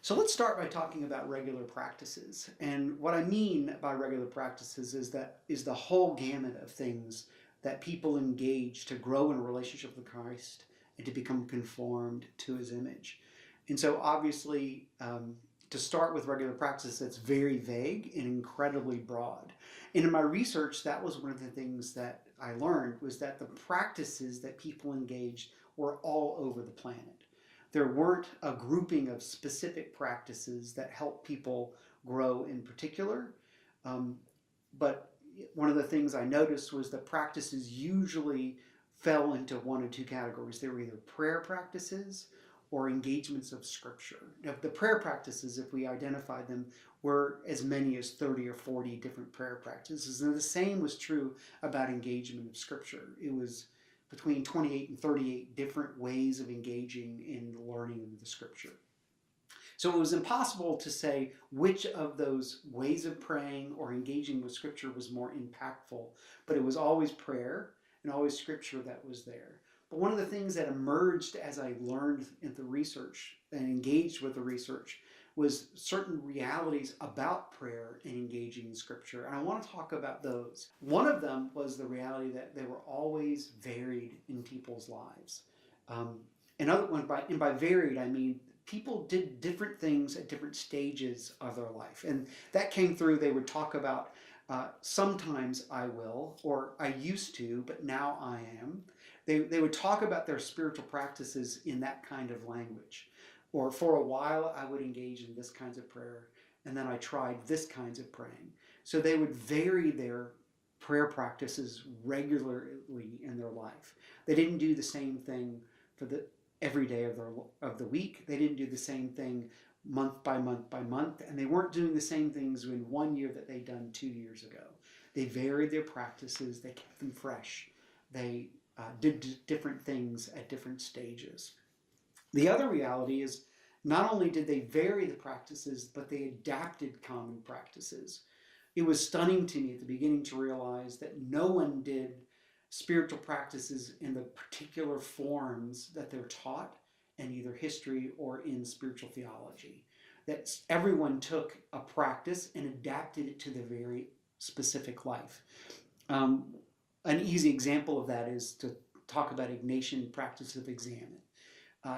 So let's start by talking about regular practices. And what I mean by regular practices is the whole gamut of things that people engage to grow in a relationship with Christ and to become conformed to his image. And so obviously, to start with regular practice, that's very vague and incredibly broad. And in my research, that was one of the things that I learned was that the practices that people engaged were all over the planet. There weren't a grouping of specific practices that help people grow in particular. But one of the things I noticed was that practices usually fell into one or two categories. They were either prayer practices or engagements of scripture. Now, the prayer practices, if we identified them, were as many as 30 or 40 different prayer practices. And the same was true about engagement of scripture. It was between 28 and 38 different ways of engaging in the learning of the scripture. So it was impossible to say which of those ways of praying or engaging with scripture was more impactful, but it was always prayer and always scripture that was there. But one of the things that emerged as I learned in the research and engaged with the research was certain realities about prayer and engaging in scripture. And I want to talk about those. One of them was the reality that they were always varied in people's lives. Another one, by varied, I mean people did different things at different stages of their life. And that came through. They would talk about sometimes I will, or I used to, but now I am. They would talk about their spiritual practices in that kind of language. Or for a while, I would engage in this kinds of prayer, and then I tried this kinds of praying. So they would vary their prayer practices regularly in their life. They didn't do the same thing for every day of the week. They didn't do the same thing month by month by month, and they weren't doing the same things in 1 year that they'd done 2 years ago. They varied their practices. They kept them fresh. They did different things at different stages. The other reality is not only did they vary the practices, but they adapted common practices. It was stunning to me at the beginning to realize that no one did spiritual practices in the particular forms that they're taught in either history or in spiritual theology. That everyone took a practice and adapted it to their very specific life. An easy example of that is to talk about Ignatian practice of examen.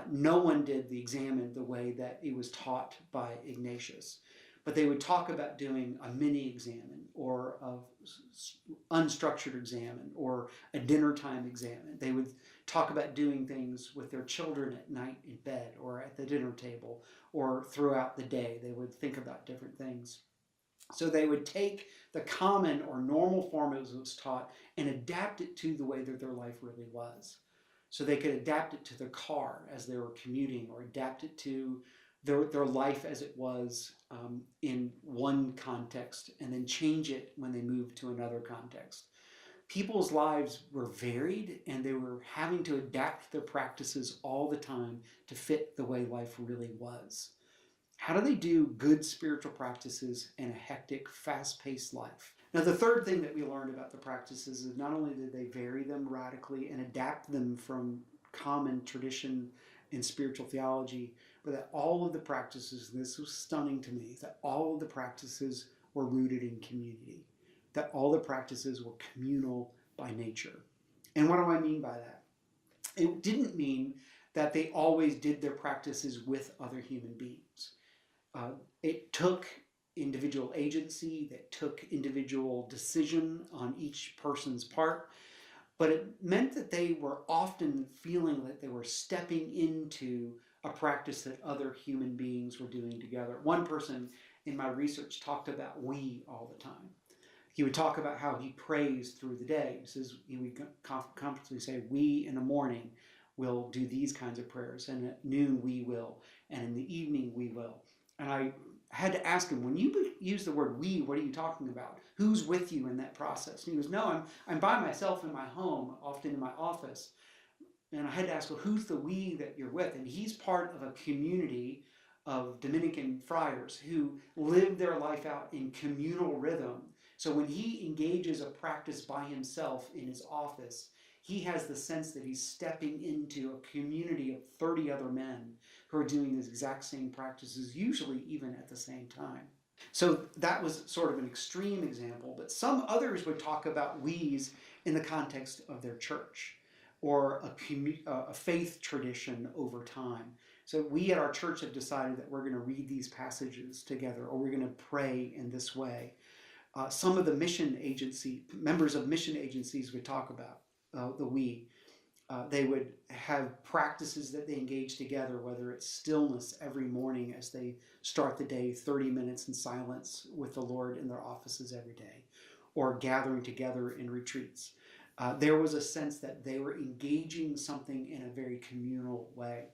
No one did the examen the way that it was taught by Ignatius, but they would talk about doing a mini examen or an unstructured examen or a dinner time examen. They would talk about doing things with their children at night in bed or at the dinner table or throughout the day. They would think about different things. So they would take the common or normal form as it was taught and adapt it to the way that their life really was. So they could adapt it to their car as they were commuting, or adapt it to their life as it was in one context, and then change it when they moved to another context. People's lives were varied, and they were having to adapt their practices all the time to fit the way life really was. How do they do good spiritual practices in a hectic, fast-paced life? Now, the third thing that we learned about the practices is not only did they vary them radically and adapt them from common tradition in spiritual theology, but that all of the practices, and this was stunning to me, that all of the practices were rooted in community, that all the practices were communal by nature. And what do I mean by that? It didn't mean that they always did their practices with other human beings. It took individual agency, that took individual decision on each person's part, but it meant that they were often feeling that they were stepping into a practice that other human beings were doing together. One person in my research talked about we all the time. He would talk about how he prays through the day. He would confidently say, we in the morning will do these kinds of prayers, and at noon we will, and in the evening we will. And I had to ask him, when you use the word we, what are you talking about? Who's with you in that process? And he goes, no, I'm by myself in my home, often in my office. And I had to ask, well, who's the we that you're with? And he's part of a community of Dominican friars who live their life out in communal rhythm. So when he engages a practice by himself in his office, he has the sense that he's stepping into a community of 30 other men who are doing these exact same practices, usually even at the same time. So that was sort of an extreme example, but some others would talk about we's in the context of their church or a faith tradition over time. So we at our church have decided that we're going to read these passages together, or we're going to pray in this way. Some of the members of mission agencies would talk about the we. They would have practices that they engage together, whether it's stillness every morning as they start the day, 30 minutes in silence with the Lord in their offices every day, or gathering together in retreats. There was a sense that they were engaging something in a very communal way.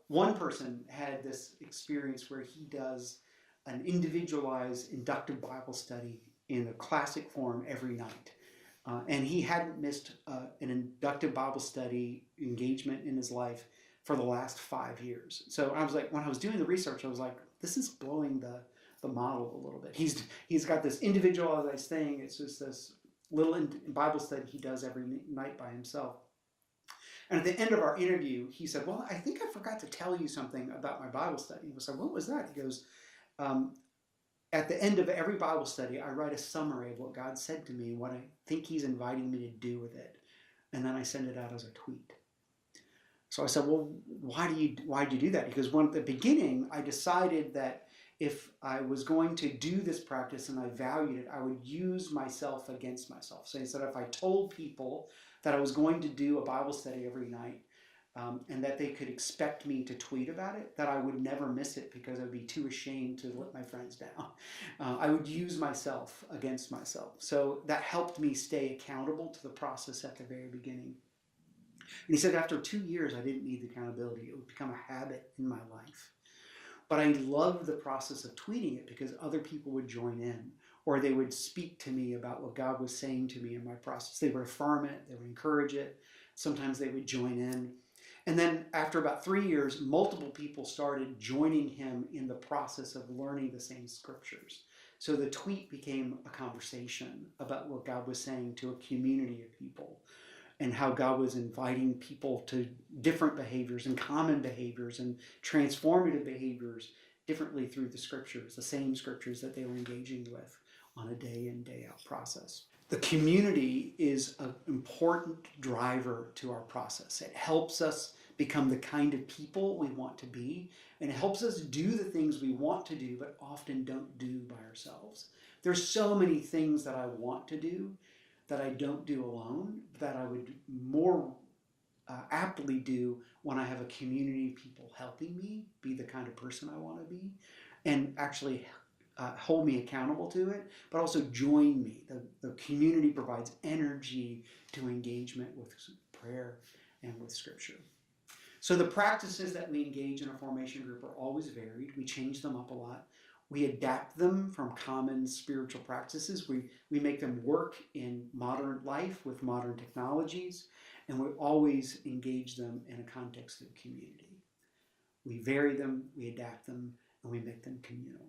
One person had this experience where he does an individualized inductive Bible study in a classic form every night. And he hadn't missed an inductive Bible study engagement in his life for the last 5 years. So I was like, when I was doing the research, I was like, this is blowing the model a little bit. He's got this individualized thing. It's just this little Bible study he does every night by himself. And at the end of our interview, he said, well, I think I forgot to tell you something about my Bible study. I was like, what was that? He goes, at the end of every Bible study, I write a summary of what God said to me and what I think he's inviting me to do with it. And then I send it out as a tweet. So I said, well, why'd you do that? Because at the beginning, I decided that if I was going to do this practice and I valued it, I would use myself against myself. So he said, if I told people that I was going to do a Bible study every night, and that they could expect me to tweet about it, that I would never miss it because I'd be too ashamed to let my friends down. I would use myself against myself. So that helped me stay accountable to the process at the very beginning. And he said after 2 years, I didn't need the accountability. It would become a habit in my life. But I loved the process of tweeting it because other people would join in, or they would speak to me about what God was saying to me in my process. They would affirm it, they would encourage it. Sometimes they would join in. And then after about 3 years, multiple people started joining him in the process of learning the same scriptures. So the tweet became a conversation about what God was saying to a community of people and how God was inviting people to different behaviors and common behaviors and transformative behaviors differently through the scriptures, the same scriptures that they were engaging with on a day in, day out process. The community is an important driver to our process. It helps us become the kind of people we want to be, and it helps us do the things we want to do but often don't do by ourselves. There's so many things that I want to do that I don't do alone, that I would more aptly do when I have a community of people helping me be the kind of person I want to be, and actually hold me accountable to it, but also join me. The community provides energy to engagement with prayer and with scripture. So the practices that we engage in a formation group are always varied. We change them up a lot. We adapt them from common spiritual practices. We make them work in modern life with modern technologies, and we always engage them in a context of community. We vary them, we adapt them, and we make them communal.